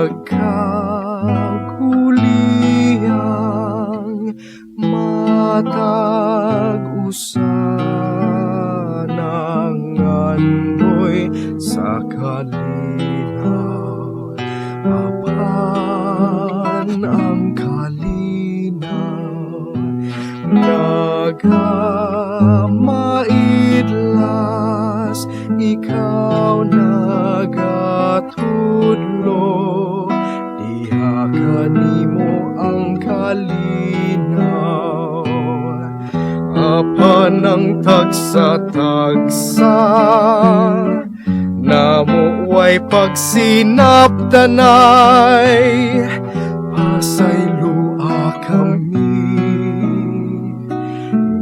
nagkaguliyang matag-usan mo'y sa kalinaw. Apan ang kalinaw nagamaidlas, ikaw nagatudlo, diha kanimo ang kalinaw. Apan ang tagsa-tagsa namo way pagsinabdanay, pasaylua kami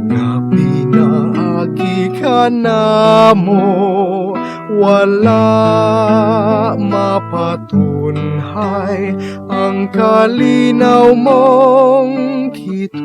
nga pinaagi ka namo, wala mapatunhay ang kalinaw mong kito.